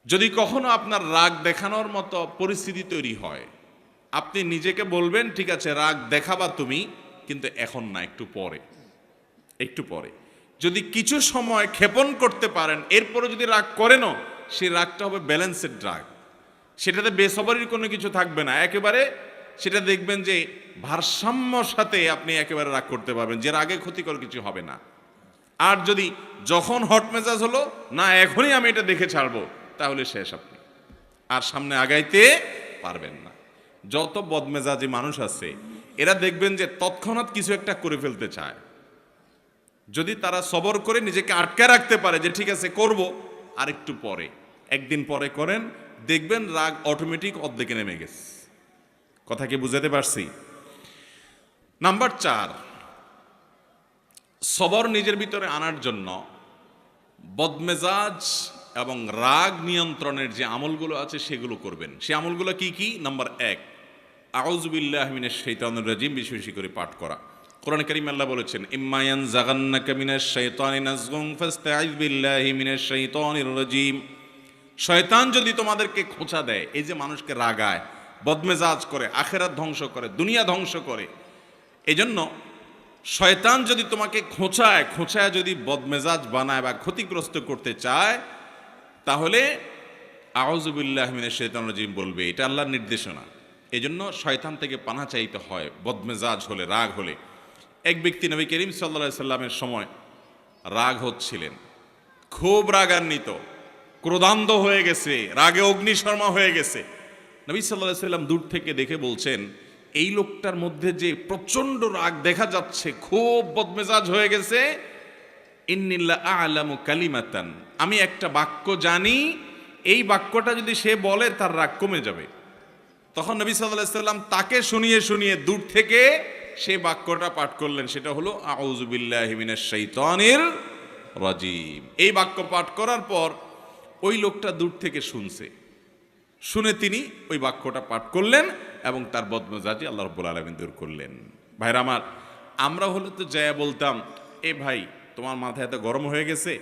যদি কখনো আপনার রাগ দেখানোর মতো পরিস্থিতি তৈরি হয়, আপনি নিজেকে বলবেন ঠিক আছে রাগ দেখাবা তুমি, কিন্তু এখন না, একটু পরে, একটু পরে। যদি কিছু সময় ক্ষেপণ করতে পারেন, এরপরে যদি রাগ করেনও, সেই রাগটা হবে ব্যালেন্সেড রাগ, সেটাতে বেসবরির কোনো কিছু থাকবে না, একেবারে সেটা দেখবেন যে ভারসাম্যর সাথে আপনি একেবারে রাগ করতে পারবেন, যে রাগে ক্ষতিকর কিছু হবে না। আর যদি যখন হট মেজাজ হলো না এখনই আমি এটা দেখে ছাড়বো, তাহলে শেষ আপনি, আর সামনে আগাইতে পারবেন না। যত বদমেজাজি মানুষ আছে এরা দেখবেন যে তৎক্ষণাৎ কিছু একটা করে ফেলতে চায়। যদি তারা সবর করে নিজেকে আটকে রাখতে পারে যে ঠিক আছে করব, আর একটু পরে, একদিন পরে করেন, দেখবেন রাগ অটোমেটিক অর্ধেকে নেমে গেছে। কথা কি বুঝাতে পারছি? নাম্বার 4, সবর নিজের ভিতরে আনার জন্য বদমেজাজ এবং রাগ নিয়ন্ত্রণের যে আমলগুলো আছে সেগুলো করবেন। সে আমলগুলো কি কি? নাম্বার 1, আউযু বিল্লাহি মিনাশ শাইতানির রাজিম বেশি বেশি করে পাঠ করা। কোরআন কারীমে আল্লাহ বলেছেন, ইম্মা ইয়ানজাগান্নাকা মিনাশ শাইতানি নাযগুন ফাস্তাইয বিল্লাহি মিনাশ শাইতানির রাজিম। শয়তান যদি তোমাদেরকে খোঁচা দেয়, এই যে মানুষকে রাগায়, বদমেজাজ করে, আখিরাত ধ্বংস করে, দুনিয়া ধ্বংস করে, এজন্য শয়তান যদি তোমাকে খোঁচায় যদি বদমেজাজ বানায় বা ক্ষতিগ্রস্ত করতে চায়, তাহলে আউযু বিল্লাহি মিনাশ শাইতানির রাজিম বলবে। এটা আল্লাহর নির্দেশনা। এজন্য শয়তান থেকে পানাহ চাইতে হয় বদমেজাজ হলে, রাগ হলে। এক ব্যক্তি নবী করিম সাল্লাল্লাহু আলাইহি সাল্লামের সময় রাগ হচ্ছিলেন, খুব রাগান্বিত, ক্রোধান্ধ হয়ে গেছে, রাগে অগ্নিশর্মা হয়ে গেছে। নবী সাল্লাল্লাহু আলাইহি সাল্লাম দূর থেকে দেখে বলছেন, এই লোকটার মধ্যে যে প্রচন্ড রাগ দেখা যাচ্ছে, খুব বদমেজাজ হয়ে গেছে, ইন্নিল্লা আ'লামু কালিমাতান, আমি একটা বাক্য জানি, এই বাক্যটা যদি সে বলে তার রাগ কমে যাবে। তখন নবী সাল্লাল্লাহু আলাইহি সাল্লাম তাকে শুনিয়ে শুনিয়ে দূর থেকে সেই বাক্যটা পাঠ করলেন, সেটা হলো আউযু বিল্লাহি মিনাশ শাইতানির রাজিম। এই বাক্য পাঠ করার পর ওই লোকটা দূর থেকে শুনে তিনি ওই বাক্যটা পাঠ করলেন এবং তার বদমেজাজি আল্লাহ রাব্বুল আলামিন দূর করলেন। ভাইরা আমার, আমরা হলে তো যায়া বলতাম, এ ভাই তোমার মাথা এত গরম হয়ে গেছে,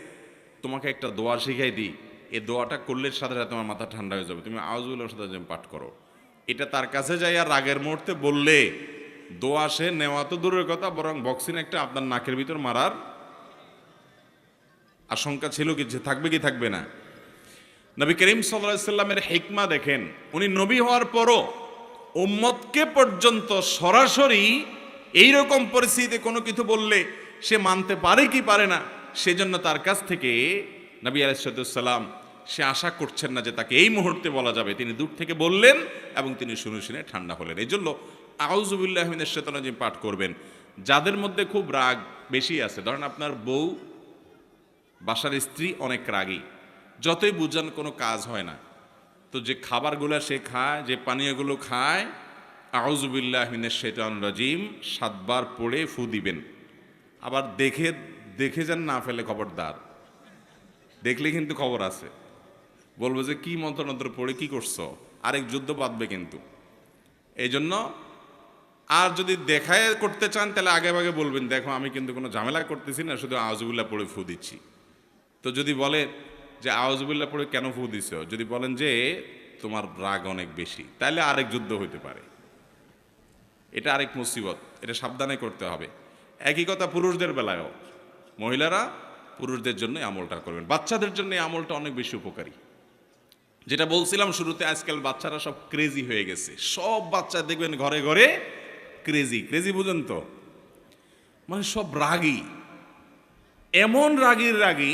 তোমাকে একটা দোয়া শিখাই দিই, এই দোয়াটা করলে সাথে সাথে তোমার মাথা ঠান্ডা হয়ে যাবে, তুমি আউযু বিল্লাহি মিনাশ শাইতানির রাজিম পাঠ করো। এটা তার কাছে যাই আর রাগের মুহূর্তে বললে দোয়া সে নেওয়া তো দূরের কথা, বরং বক্সিন একটা আপনার নাকের ভিতর মারার আশঙ্কা ছিল, কি থাকবে কি থাকবে না? নবী করিম সাল্লাল্লাহু আলাইহি সাল্লামের হিকমা দেখেন, উনি নবী হওয়ার পরও উম্মতকে পর্যন্ত সরাসরি এইরকম পরিস্থিতিতে কোনো কিছু বললে সে মানতে পারে কি পারে না, সেজন্য তার কাছ থেকে নবী আলাইহিস সালাম সে আশা করছেন না যে তাকে এই মুহূর্তে বলা যাবে, তিনি দূর থেকে বললেন এবং তিনি শুনে শুনে ঠান্ডা হলেন। এই জন্য আউযু বিল্লাহি মিনাশ শাইতানির রাজিম পাঠ করবেন। যাদের মধ্যে খুব রাগ বেশি আছে, ধরেন আপনার বউ, বাসার স্ত্রী অনেক রাগী, যতই বুঝান কোনো কাজ হয় না, তো যে খাবারগুলো সে খায়, যে পানীয়গুলো খায়, আউযু বিল্লাহি মিনাশ শাইতানির রাজিম 7 বার পড়ে ফু দিবেন। আবার দেখে যান না ফেলে, খবরদার, দেখলে কিন্তু খবর আছে, বলবো যে কি মন্ত্র পড়ে কি করছো, আরেক যুদ্ধ বাঁধবে কিন্তু। এই জন্য আর যদি দেখায় করতে চান তাহলে আগে আগে বলবেন, দেখো আমি কিন্তু কোনো ঝামেলা করতেছি না, শুধু আউযু বিল্লাহ পড়ে ফু দিচ্ছি। তো যদি বলে যে আউযু বিল্লাহ পড়ে কেন ফু দিছো, যদি বলেন যে তোমার রাগ অনেক বেশি, তাহলে আরেক যুদ্ধ হইতে পারে, এটা আরেক মুসিবত, এটা সাবধানে করতে হবে। একই কথা পুরুষদের বেলায়ও, মহিলারা পুরুষদের জন্য আমলটা করবেন। বাচ্চাদের জন্য এই আমলটা অনেক বেশি উপকারী। যেটা বলছিলাম শুরুতে, আজকাল বাচ্চারা সব ক্রেজি হয়ে গেছে, সব বাচ্চা দেখবেন ঘরে ঘরে ক্রেজি বুঝেন তো, মানে সব রাগী, এমন রাগী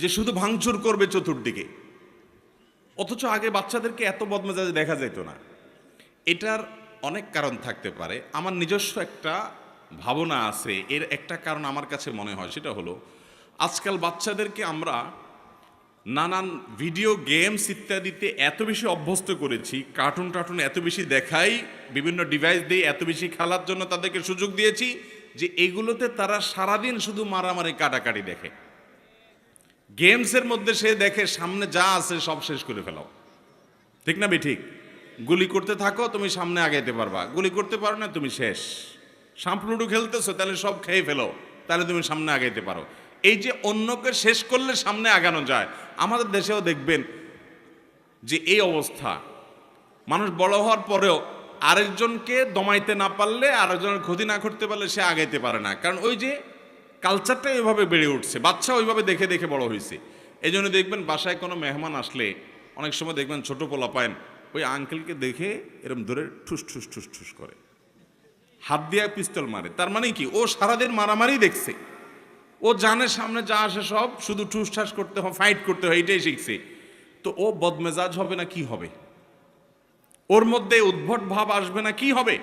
যে শুধু ভাঙচুর করবে চতুর্দিকে। অথচ আগে বাচ্চাদেরকে এত বদমেজাজ দেখা যেত না। এটার অনেক কারণ থাকতে পারে, আমার নিজস্ব একটা ভাবনা আছে। এর একটা কারণ আমার কাছে মনে হয়, সেটা হলো আজকাল বাচ্চাদেরকে আমরা নানান ভিডিও গেমস ইত্যাদিতে এত বেশি অভ্যস্ত করেছি, কার্টুন এত বেশি দেখাই, বিভিন্ন ডিভাইস দিয়ে এত বেশি খেলার জন্য তাদেরকে সুযোগ দিয়েছি যে এগুলোতে তারা সারাদিন শুধু মারামারি কাটাকাটি দেখে। গেমসের মধ্যে সে দেখে সামনে যা আছে সব শেষ করে ফেলাও, ঠিক না ঠিক? গুলি করতে থাকো, তুমি সামনে আগাইতে পারবা, গুলি করতে পারো না তুমি শেষ। সাম্পলুডু খেলতেছো, তাহলে সব খেয়ে ফেলো, তাহলে তুমি সামনে আগাইতে পারো। এই যে অন্যকে শেষ করলে সামনে আগানো যায়, আমাদের দেশেও দেখবেন যে এই অবস্থা, মানুষ বড় হওয়ার পরেও আরেকজনকে দমাইতে না পারলে, আরেকজনের ক্ষতি না করতে পারলে সে আগাইতে পারে না। কারণ ওই যে কালচারটা ওইভাবে বেড়ে উঠছে, বাচ্চা ওইভাবে দেখে দেখে বড় হয়েছে। এই জন্য দেখবেন বাসায় কোনো মেহমান আসলে অনেক সময় দেখবেন ছোট পোলা পায়েন ওই আঙ্কেলকে দেখে এরকম ধরে ঠুস ঠুস ঠুস ঠুস করে, হাত দিয়ে পিস্তল মারে। তার মানে কি, ও সারাদিন মারামারি দেখছে, ও জানে সামনে যা আসে সব শুধু ঠুস ঠাস করতে হয়, ফাইট করতে হয়, এটাই শিখছে। তো ও বদমেজাজ হবে না কি হবে? ওর মধ্যে উদ্ভট ভাব আসবে না কি হবে?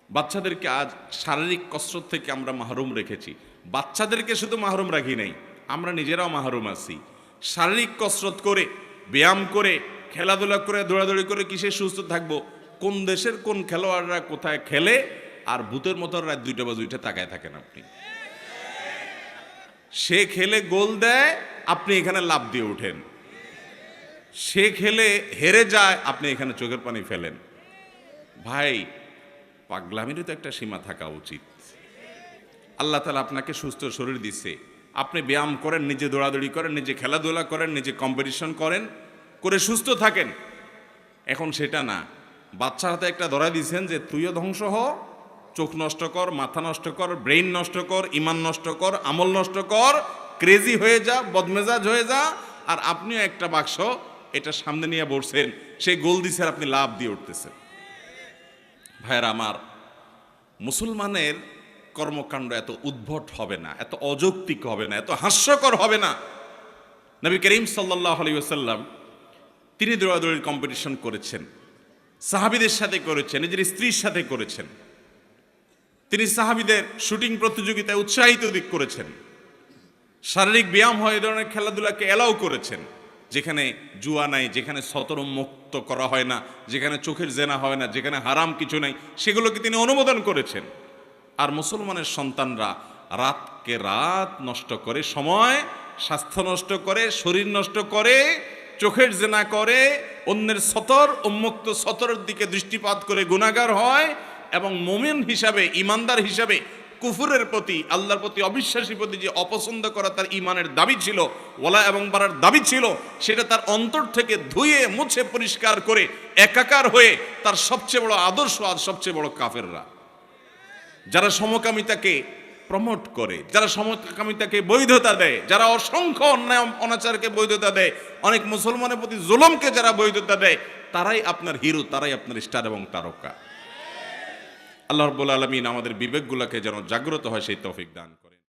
বাচ্চাদেরকে আজ শারীরিক কসরত থেকে আমরা মাহরুম রেখেছি। বাচ্চাদেরকে শুধু মাহরুম রাখি নাই, আমরা নিজেরাও মাহরুম আছি। শারীরিক কসরত করে, ব্যায়াম করে, খেলাধুলা করে, দৌড়াদৌড়ি করে কিসে সুস্থ থাকবো? কোন দেশের কোন খেলোয়াড়রা কোথায় খেলে, আর ভূতের মতো রাত 2টা বা 2টা তাকায় থাকেন আপনি। সে খেলে গোল দেয়, আপনি এখানে লাফ দিয়ে ওঠেন। সে খেলে হেরে যায়, আপনি এখানে চোখের পানি ফেলেন। ভাই, পাগলামিরও তো একটা সীমা থাকা উচিত। আল্লাহ তাআলা আপনাকে সুস্থ শরীর দিচ্ছে, আপনি ব্যায়াম করেন, নিজে দৌড়াদৌড়ি করেন, নিজে খেলাধুলা করেন, নিজে কম্পিটিশন করেন, করে সুস্থ থাকেন। এখন সেটা না, বাচ্চার হাতে একটা ধরা দিয়েছেন যে তুইও ধ্বংস হ, চোখ নষ্ট কর, মাথা নষ্ট কর, ব্রেইন নষ্ট কর, ইমান নষ্ট কর, আমল নষ্ট কর, ক্রেজি হয়ে যা, বদমেজাজ হয়ে যা। আর আপনিও একটা বাক্স এটা সামনে নিয়ে বসছেন, সেই গোল দিছে আর আপনি লাভ দিয়ে উঠতেছেন। ভাইয়েরা আমার, মুসলমানের কর্মকাণ্ড এত উদ্ভট হবে না, এত অযৌক্তিক হবে না, এত হাস্যকর হবে না। নবী করিম সাল্লাল্লাহু আলাইহি ওয়াসাল্লাম তিনি দৌড়াদৌড়ির কম্পিটিশন করেছেন, সাহাবীদের সাথে করেছেন, নিজের স্ত্রীর সাথে করেছেন। তিনি সাহাবীদের শুটিং প্রতিযোগিতায় উৎসাহিত দিক করেছেন। শারীরিক ব্যায়াম হয়, এই ধরনের খেলাধুলাকে এলাও করেছেন, যেখানে জুয়া নাই, যেখানে সতর মুক্ত করা হয় না, যেখানে চোখের জেনা হয় না, যেখানে হারাম কিছু নাই, সেগুলোকে তিনি অনুমোদন করেছেন। আর মুসলমানের সন্তানরা রাতকে রাত নষ্ট করে, সময় স্বাস্থ্য নষ্ট করে, শরীর নষ্ট করে, চোখের জেনা করে, অন্যের সতর উন্মুক্ত সতরের দিকে দৃষ্টিপাত করে গুনাহগার হয়, এবং মুমিন হিসাবে, ইমানদার হিসাবে কুফুরের প্রতি, আল্লাহর প্রতি, অবিশ্বাসী প্রতি যে অপছন্দ করা তার ইমানের দাবি ছিল, ওয়ালা এবং বারার দাবি ছিল, সেটা তার অন্তর থেকে ধুয়ে মুছে পরিষ্কার করে একাকার হয়ে তার সবচেয়ে বড় আদর্শ আর সবচেয়ে বড় কাফেররা, যারা সমকামিতাকে প্রমোট করে, যারা সমকামিতাকে বৈধতা দেয়, যারা অসংখ্য অন্যায় অনাচারকে বৈধতা দেয়, অনেক মুসলমানের প্রতি জুলুমকে যারা বৈধতা দেয়, তারাই আপনার হিরো, তারাই আপনার স্টার এবং তারকা। আল্লাহ রাব্বুল আলামিন আমাদের বিবেকগুলোকে যেন জাগ্রত হয় সেই তৌফিক দান করে।